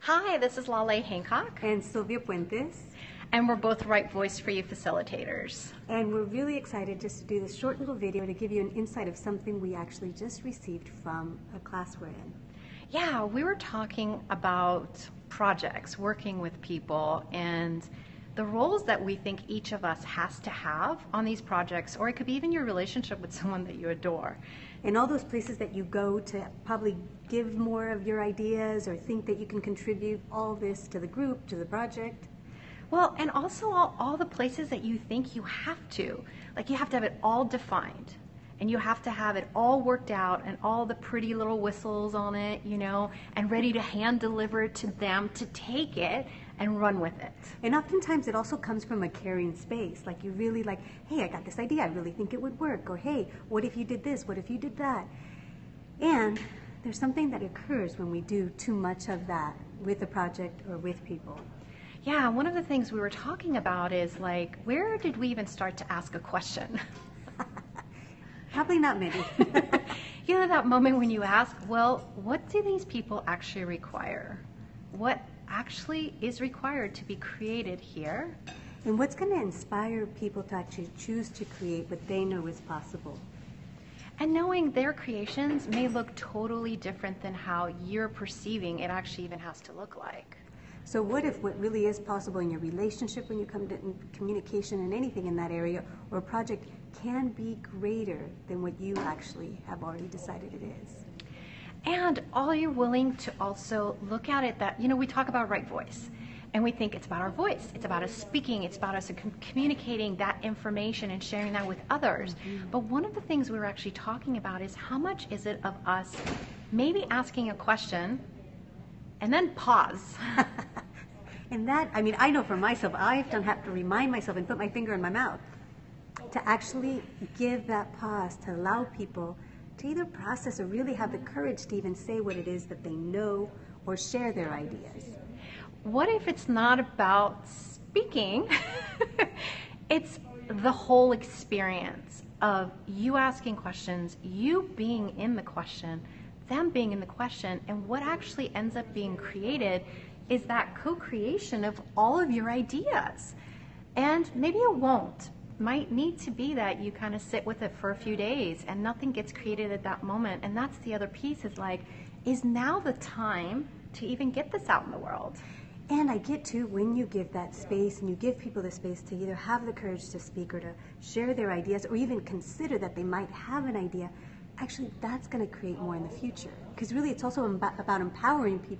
Hi, this is Laleh Hancock. And Sylvia Puentes. And we're both Right Voice for You Facilitators. And we're really excited just to do this short little video to give you an insight of something we actually just received from a class we're in. Yeah, we were talking about projects, working with people, and the roles that we think each of us has to have on these projects, or it could be even your relationship with someone that you adore. And all those places that you go to probably give more of your ideas or think that you can contribute all this to the group, to the project. Well, and also all the places that you think you have to. Like you have to have it all defined. And you have to have it all worked out and all the pretty little whistles on it, you know, and ready to hand deliver it to them to take it and run with it. And oftentimes it also comes from a caring space. Like you really like, hey, I got this idea. I really think it would work. Or hey, what if you did this? What if you did that? And there's something that occurs when we do too much of that with a project or with people. Yeah, one of the things we were talking about is like, where did we even start to ask a question? Probably not many. You know that moment when you ask, well, what do these people actually require? What actually is required to be created here? And what's going to inspire people to actually choose to create what they know is possible? And knowing their creations may look totally different than how you're perceiving it actually even has to look like. So what if what really is possible in your relationship when you come to communication and anything in that area or project can be greater than what you actually have already decided it is? And all you're willing to also look at it that, you know, we talk about right voice and we think it's about our voice. It's about us speaking. It's about us communicating that information and sharing that with others. Mm-hmm. But one of the things we were actually talking about is how much is it of us maybe asking a question and then pause. And that, I mean, I know for myself, I often have to remind myself and put my finger in my mouth to actually give that pause, to allow people to either process or really have the courage to even say what it is that they know or share their ideas. What if it's not about speaking? It's the whole experience of you asking questions, you being in the question, them being in the question, and what actually ends up being created is that co-creation of all of your ideas. And maybe it won't. Might need to be that you kind of sit with it for a few days and nothing gets created at that moment. And that's the other piece is like, is now the time to even get this out in the world? And I get to when you give that space and you give people the space to either have the courage to speak or to share their ideas or even consider that they might have an idea, actually that's going to create more in the future. Because really it's also about empowering people